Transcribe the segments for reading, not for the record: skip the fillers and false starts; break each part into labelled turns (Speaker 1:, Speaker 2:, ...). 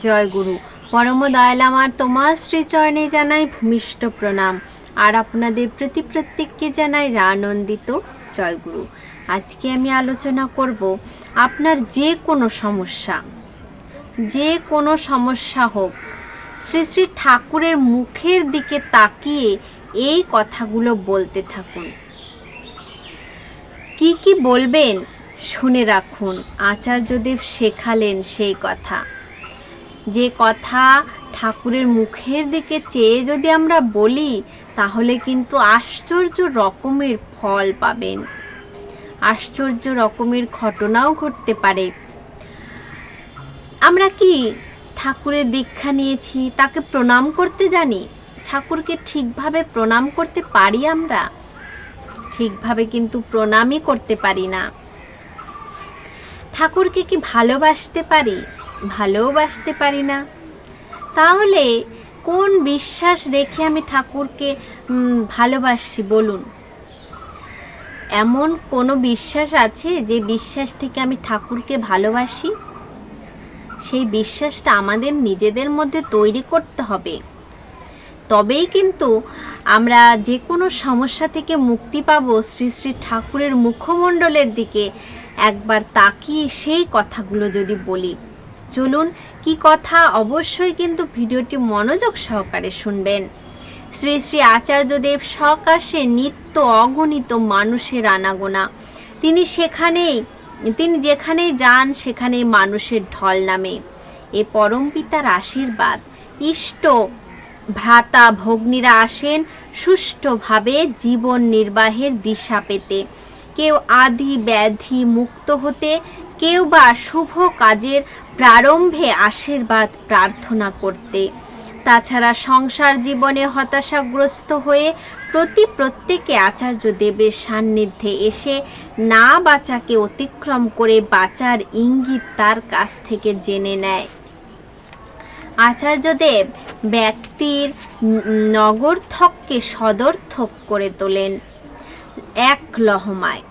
Speaker 1: জয় গুরু। পরম দয়াল আমার তোমার শ্রীচরণে জানাই ভূমিষ্ঠ প্রণাম, আর আপনাদের প্রতি প্রত্যেককে জানাই আনন্দিত জয় গুরু। আজকে আমি আলোচনা করব আপনার যে কোনো সমস্যা হোক, শ্রী শ্রী ঠাকুরের মুখের দিকে তাকিয়ে এই কথাগুলো বলতে থাকুন। কি কি বলবেন শুনে রাখুন। আচার্যদেব শেখালেন সেই কথা, যে কথা ঠাকুরের মুখের দিকে চেয়ে যদি আমরা বলি তাহলে কিন্তু আশ্চর্য রকমের ফল পাবেন, আশ্চর্য রকমের ঘটনাও ঘটতে পারে। আমরা কি ঠাকুরের দীক্ষা নিয়েছি, তাকে প্রণাম করতে জানি? ঠাকুরকে ঠিকভাবে প্রণাম করতে পারি? আমরা ঠিকভাবে কিন্তু প্রণামই করতে পারি না। ঠাকুরকে কি ভালোবাসতে পারি? ভালোবাসতে পারি না। তাহলে কোন বিশ্বাস রেখে আমি ঠাকুরকে ভালোবাসি বলুন? এমন কোনো বিশ্বাস আছে যে বিশ্বাস থেকে আমি ঠাকুরকে ভালোবাসি? সেই বিশ্বাসটা আমাদের নিজেদের মধ্যে তৈরি করতে হবে, তবেই কিন্তু আমরা যে কোনো সমস্যা থেকে মুক্তি পাব। শ্রী শ্রী ঠাকুরের মুখমণ্ডলের দিকে একবার তাকিয়ে সেই কথাগুলো যদি বলি। চলুন, কি কথা, অবশ্যই কিন্তু ভিডিওটি মনোযোগ সহকারে শুনবেন। শ্রী শ্রী আচার্যদেব সকাশে নিত্য অগণিত মানুষের আনাগোনা। তিনি যেখানেই যান সেখানেই মানুষের ঢল নামে। এ পরম পিতার আশীর্বাদ। ইষ্ট ভ্রাতা ভগ্নীরা আসেন সুষ্ঠুভাবে জীবন নির্বাহের দিশা পেতে, কেউ আদি ব্যাধি মুক্ত হতে, কেউ বা শুভ কাজের প্রারম্ভে আশীর্বাদ প্রার্থনা করতে। তাছাড়া সংসার জীবনে হতাশাগ্রস্ত হয়ে প্রত্যেকে আচার্যদেবের সান্নিধ্যে এসে না বাঁচাকে অতিক্রম করে বাঁচার ইঙ্গিত তার কাছ থেকে জেনে নেয়। আচার্যদেব ব্যক্তির নগরথককে সদর্থক করে তোলেন এক লহমায়।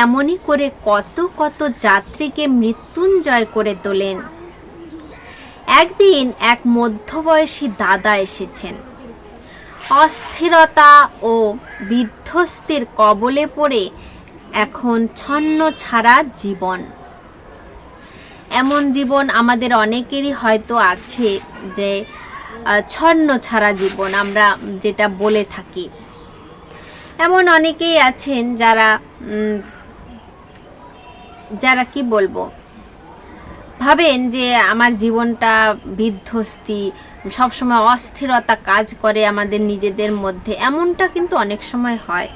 Speaker 1: এমনই করে কত কত যাত্রীকে মৃত্যুঞ্জয় করে তোলেন। একদিন এক মধ্যবয়সী দাদা এসেছেন। অস্থিরতা ও বিধ্বস্তির কবলে পড়ে এখন ছন্ন ছাড়া জীবন। এমন জীবন আমাদের অনেকেরই হয়তো আছে, যে ছন্ন ছাড়া জীবন আমরা যেটা বলে থাকি। এমন অনেকেই আছেন যারা কি বলবো, ভাবেন যে আমার জীবনটা বিধ্বস্তি, সবসময় অস্থিরতা কাজ করে আমাদের নিজেদের মধ্যে। এমনটা কিন্তু অনেক সময় হয়।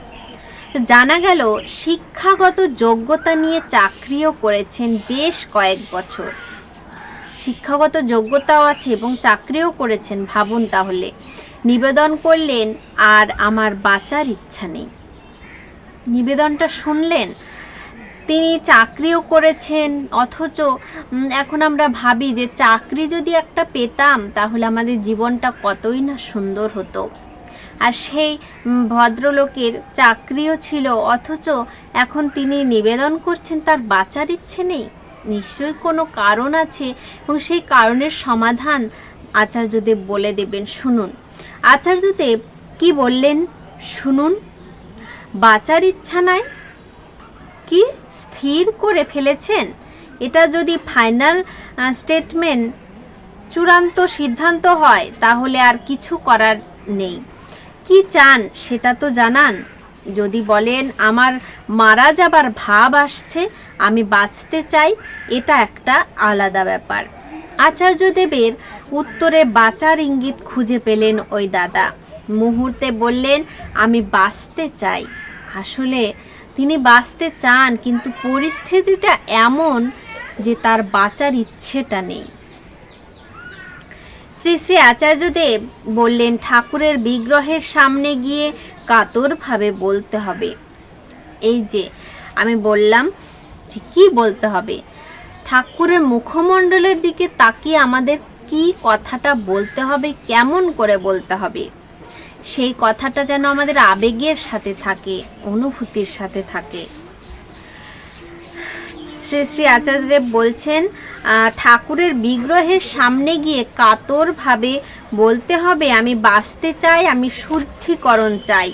Speaker 1: জানা গেল শিক্ষাগত যোগ্যতা নিয়ে চাকরিও করেছেন বেশ কয়েক বছর। শিক্ষাগত যোগ্যতাও আছে এবং চাকরিও করেছেন। ভাবুন তাহলে। নিবেদন করলেন, আর আমার বাঁচার ইচ্ছা নেই। নিবেদনটা শুনলেন, তিনি চাকরিও করেছেন, অথচ এখন আমরা ভাবি যে চাকরি যদি একটা পেতাম তাহলে আমাদের জীবনটা কতই না সুন্দর হতো। আর সেই ভদ্রলোকের চাকরিও ছিল, অথচ এখন তিনি নিবেদন করছেন তার বাঁচার ইচ্ছে নেই। নিশ্চয়ই কোনো কারণ আছে, এবং সেই কারণের সমাধান আচার্যদেব বলে দেবেন। শুনুন আচার্যদেব কি বললেন, শুনুন। বাঁচার ইচ্ছা নাই, কি স্থির করে ফেলেছেন? এটা যদি ফাইনাল স্টেটমেন্ট, চূড়ান্ত সিদ্ধান্ত হয়, তাহলে আর কিছু করার নেই। কি চান সেটা তো জানান। যদি বলেন আমার মারা যাবার ভাব আসছে, আমি বাঁচতে চাই, এটা একটা আলাদা ব্যাপার। আচার্যদেবের উত্তরে বাঁচার ইঙ্গিত খুঁজে পেলেন ওই দাদা। মুহূর্তে বললেন, আমি বাঁচতে চাই। আসলে তিনি বাঁচতে চান, কিন্তু পরিস্থিতিটা এমন যে তার বাঁচার ইচ্ছেটা নেই। শ্রী শ্রী আচার্যদেব বললেন, ঠাকুরের বিগ্রহের সামনে গিয়ে কাতরভাবে বলতে হবে। এই যে আমি বললাম যে কি বলতে হবে, ঠাকুরের মুখমণ্ডলের দিকে তাকিয়ে আমাদের কি কথাটা বলতে হবে, কেমন করে বলতে হবে, সেই কথাটা যেন আমাদের আবেগের সাথে থাকে, অনুভূতির সাথে থাকে। শ্রী শ্রী আচার্যদেব বলছেন ঠাকুরের বিগ্রহের সামনে গিয়ে কাতরভাবে বলতে হবে, আমি বাঁচতে চাই, আমি শুদ্ধিকরণ চাই।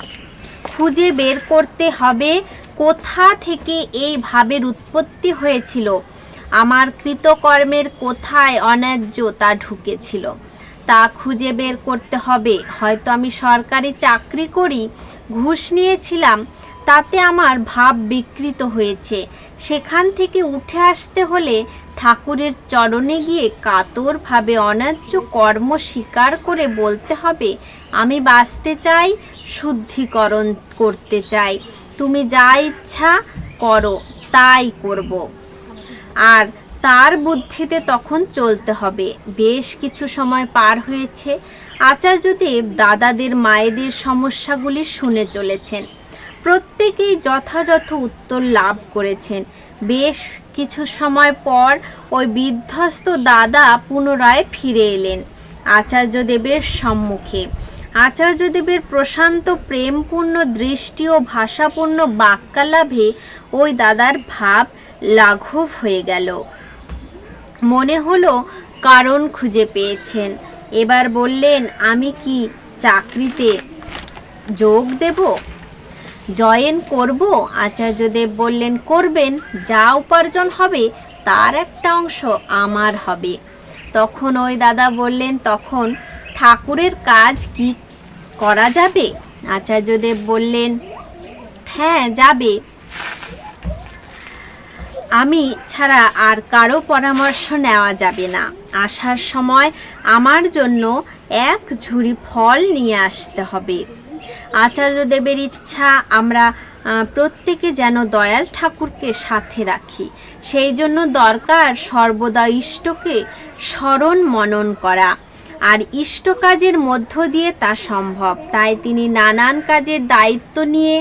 Speaker 1: খুঁজে বের করতে হবে কোথা থেকে এই ভাবের উৎপত্তি হয়েছিল, আমার কৃতকর্মের কোথায় অন্যায্যতা ঢুকেছিল তা খুঁজে বের করতে হবে। হয়তো আমি সরকারি চাকরি করি, ঘুষ নিয়েছিলাম, তাতে আমার ভাব বিকৃত হয়েছে। সেখান থেকে উঠে আসতে হলে ঠাকুরের চরণে গিয়ে কাতরভাবে অন্যায্য কর্ম স্বীকার করে বলতে হবে, আমি বাঁচতে চাই, শুদ্ধিকরণ করতে চাই, তুমি যা ইচ্ছা করো তাই করব। আর তার বুদ্ধিতে তখন চলতে হবে। বেশ কিছু সময় পার হয়েছে, আচার্যদেব দাদাদের মায়েদের সমস্যাগুলি শুনে চলেছেন। প্রত্যেকেই যথাযথ উত্তর লাভ করেছেন। বেশ কিছু সময় পর ওই বিধ্বস্ত দাদা পুনরায় ফিরে এলেন আচার্যদেবের সম্মুখে। আচার্যদেবের প্রশান্ত প্রেমপূর্ণ দৃষ্টি ও ভাষাপূর্ণ বাক্যালাভে ওই দাদার ভাব লাঘব হয়ে গেল। মনে হলো কারণ খুঁজে পেয়েছেন। এবার বললেন, আমি কি চাকরিতে যোগ দেব, জয়েন করব? আচার্যদেব বললেন, করবেন, যা উপার্জন হবে তার একটা অংশ আমার হবে। তখন ওই দাদা বললেন, তখন ঠাকুরের কাজ কি করা যাবে? আচার্যদেব বললেন, হ্যাঁ যাবে, আমি ছাড়া আর কারো পরামর্শ নেওয়া যাবে না। আসার সময় আমার জন্য এক ঝুড়ি ফল নিয়ে আসতে হবে। আচার্যদেবের ইচ্ছা আমরা প্রত্যেকে যেন দয়াল ঠাকুরকে সাথে রাখি। সেই জন্য দরকার সর্বদা ইষ্টকে স্মরণ মনন করা, আর ইষ্ট কাজের মধ্য দিয়ে তা সম্ভব। তাই তিনি নানান কাজের দায়িত্ব নিয়ে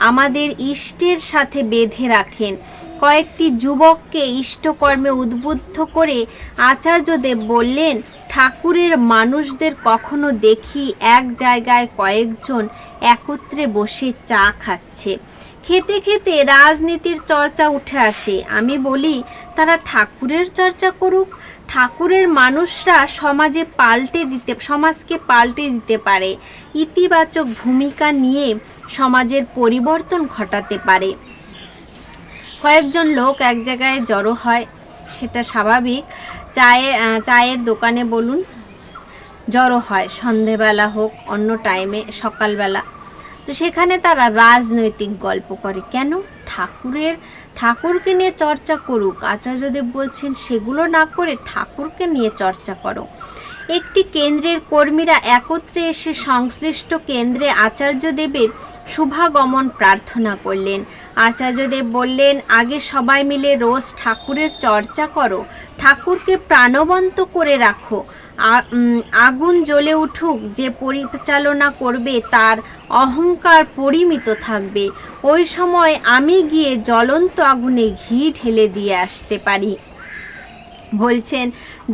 Speaker 1: আমাদের ইষ্টের সাথে বেঁধে রাখেন। কয়েকটি যুবককে ইষ্টকর্মে উদ্বুদ্ধ করে আচার্যদেব বললেন, ঠাকুরের মানুষদের কখনো দেখি এক জায়গায় কয়েকজন একত্রে বসে চা খাচ্ছে, খেতে খেতে রাজনীতির চর্চা উঠে আসে। আমি বলি, তারা ঠাকুরের চর্চা করুক, ঠাকুরের মানুষরা সমাজকে পাল্টে দিতে পারে, ইতিবাচক ভূমিকা নিয়ে সমাজের পরিবর্তন ঘটাতে পারে। কয়েকজন লোক এক জায়গায় জড়ো হয়, সেটা স্বাভাবিক। চায়ের দোকানে বলুন জড়ো হয়, সন্ধেবেলা হোক, অন্য টাইমে, সকালবেলা। তো সেখানে তারা রাজনৈতিক গল্প করে। কেন? ঠাকুরকে নিয়ে চর্চা করুক। আচার্যদেব বলছেন, সেগুলো না করে ঠাকুরকে নিয়ে চর্চা করো। একটি কেন্দ্রের কর্মীরা একত্রে এসে সংশ্লিষ্ট কেন্দ্রে আচার্যদেবের শুভাগমন প্রার্থনা করলেন। আচার্যদেব বললেন, আগে সবাই মিলে রোজ ঠাকুরের চর্চা করো, ঠাকুরকে প্রাণবন্ত করে রাখো। আগুন জ্বলে উঠুক, যে পরিচালনা করবে তার অহংকার পরিমিত থাকবে। ওই সময় আমি গিয়ে জ্বলন্ত আগুনে ঘি ঢেলে দিয়ে আসতে পারি। বলছেন,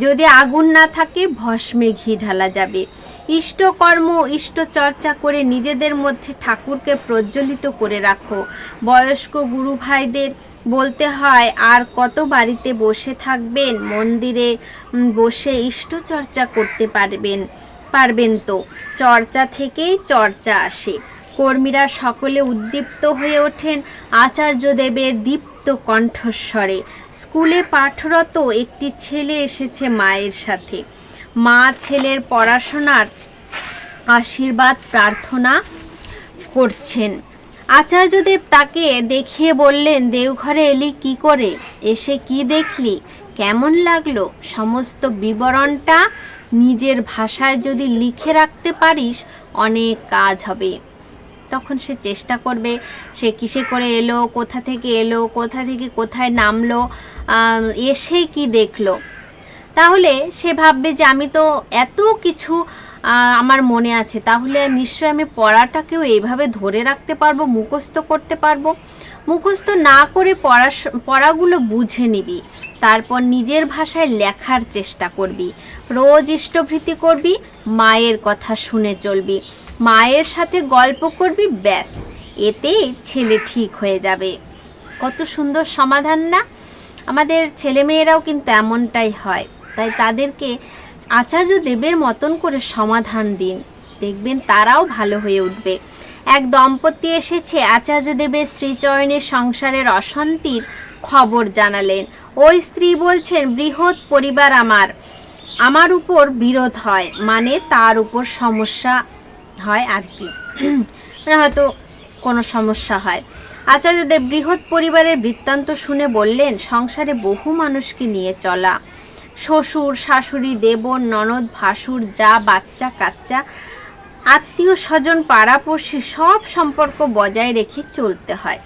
Speaker 1: যদি আগুন না থাকে ভস্মে ঘি ঢালা যাবে। ইষ্টকর্ম, ইষ্ট চর্চা করে নিজেদের মধ্যে ঠাকুরকে প্রজ্বলিত করে রাখো। বয়স্ক গুরু ভাইদের বলতে হয়, আর কত বাড়িতে বসে থাকবেন, মন্দিরে বসে ইষ্ট চর্চা করতে পারবেন তো। চর্চা থেকেই চর্চা আসে। কর্মীরা সকলে উদ্দীপ্ত হয়ে ওঠেন আচার্যদেবের দীপ্ত কণ্ঠস্বরে। স্কুলে পাঠরত একটি ছেলে এসেছে মায়ের সাথে। মা ছেলের পড়াশোনার আশীর্বাদ প্রার্থনা করছেন। আচার্যদেব তাকে দেখিয়ে বললেন, দেওঘরে এলি কি করে, এসে কি দেখলি, কেমন লাগলো? সমস্ত বিবরণটা নিজের ভাষায় যদি লিখে রাখতে পারিস অনেক কাজ হবে। তখন সে চেষ্টা করবে, সে কিসে করে এলো, কোথা থেকে এলো, কোথা থেকে কোথায় নামলো, এসে কি দেখলো। তাহলে সে ভাববে যে আমি তো এত কিছু আমার মনে আছে, তাহলে নিশ্চয়ই আমি পড়াটাকেও এইভাবে ধরে রাখতে পারবো, মুখস্থ করতে পারবো। মুখস্থ না করে পড়াগুলো বুঝে নিবি, তারপর নিজের ভাষায় লেখার চেষ্টা করবি, রোজ ইষ্টভৃতি করবি, মায়ের কথা শুনে চলবি, মায়ের সাথে গল্প করবি, ব্যাস, এতেই ছেলে ঠিক হয়ে যাবে। কত সুন্দর সমাধান না? আমাদের ছেলেমেয়েরাও কিন্তু এমনটাই হয়। তাই তাদেরকে আচার্য দেবের মতন করে সমাধান দিন, দেখবেন তারাও ভালো হয়ে উঠবে। এক দম্পতি এসেছে আচার্য দেবের শ্রীচরণের সংসারের অশান্তির খবর জানালেন। ওই স্ত্রী বলছেন, বৃহৎ পরিবার আমার উপর বিরোধ হয়, মানে তার উপর সমস্যা হয় আর কি, মানে হয়তো কোনো সমস্যা হয়। আচার্যদেব বৃহৎ পরিবারের বৃত্তান্ত শুনে বললেন, সংসারে বহু মানুষকে নিয়ে চলা, শ্বশুর শাশুড়ি দেবর ননদ ভাসুর যা বাচ্চা কাচ্চা আত্মীয় স্বজন পাড়াপড়শি সব সম্পর্ক বজায় রেখে চলতে হয়।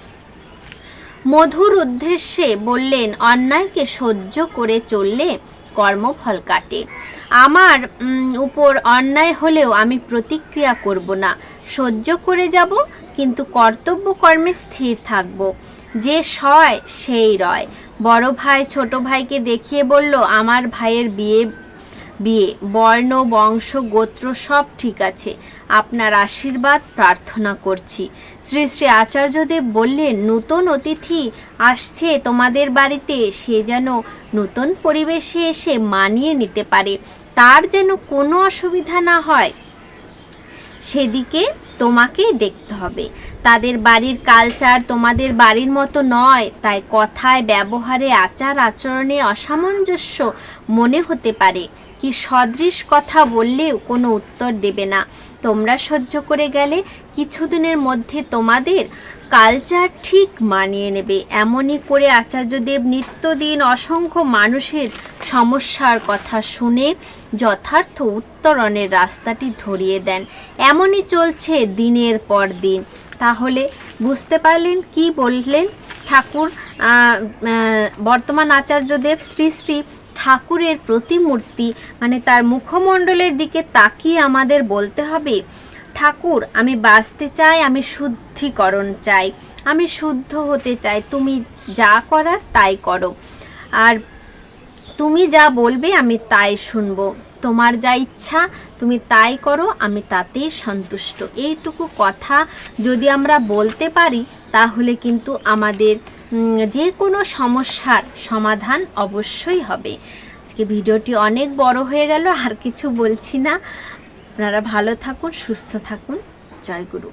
Speaker 1: মধুর উদ্দেশ্যে বললেন, অন্যায়কে সহ্য করে চললে কর্মফল কাটে। আমার উপর অন্যায় হলেও আমি প্রতিক্রিয়া করব না, সহ্য করে যাব, কিন্তু কর্তব্য কর্মে স্থির থাকব। যে সয় সেই রয়। বড় ভাই ছোট ভাইকে দেখিয়ে বলল, আমার ভাইয়ের বিয়ে বর্ণ বংশ গোত্র সব ঠিক আছে, আপনার আশীর্বাদ প্রার্থনা করছি। শ্রী শ্রী আচার্যদেব বললেন, নূতন অতিথি আসছে তোমাদের বাড়িতে, সে যেন নূতন পরিবেশে এসে মানিয়ে নিতে পারে, তার যেন কোনো অসুবিধা না হয়, সেদিকে তোমাকেই দেখতে হবে। তাদের বাড়ির কালচার তোমাদের বাড়ির মতো নয়, তাই কথায় ব্যবহারে আচার আচরণে অসামঞ্জস্য মনে হতে পারে। কি সদৃশ কথা বললেও কোনো উত্তর দেবে না। তোমরা সহ্য করে গেলে কিছুদিনের মধ্যে তোমাদের কালচার ঠিক মানিয়ে নেবে। এমনই করে আচার্যদেব নিত্যদিন অসংখ্য মানুষের সমস্যার কথা শুনে যথার্থ উত্তরণের রাস্তাটি ধরিয়ে দেন। এমনই চলছে দিনের পর দিন। তাহলে বুঝতে পারলেন কি বললেন ঠাকুর? বর্তমান আচার্যদেব শ্রী শ্রী ঠাকুরের প্রতিমূর্তি মানে তার মুখমণ্ডলের দিকে তাকিয়ে আমাদের বলতে হবে, ঠাকুর আমি বাঁচতে চাই, আমি শুদ্ধিকরণ চাই, আমি শুদ্ধ হতে চাই, তুমি যা করার তাই করো, আর তুমি যা বলবে আমি তাই শুনবো, তোমার যা ইচ্ছা তুমি তাই করো, আমি তাতেই সন্তুষ্ট। এইটুকু কথা যদি আমরা বলতে পারি তাহলে কিন্তু আমাদের যে কোনো সমস্যার সমাধান অবশ্যই হবে। আজকে ভিডিওটি অনেক বড় হয়ে গেল, আর কিছু বলছি না। আপনারা ভালো থাকুন, সুস্থ থাকুন। জয় গুরু।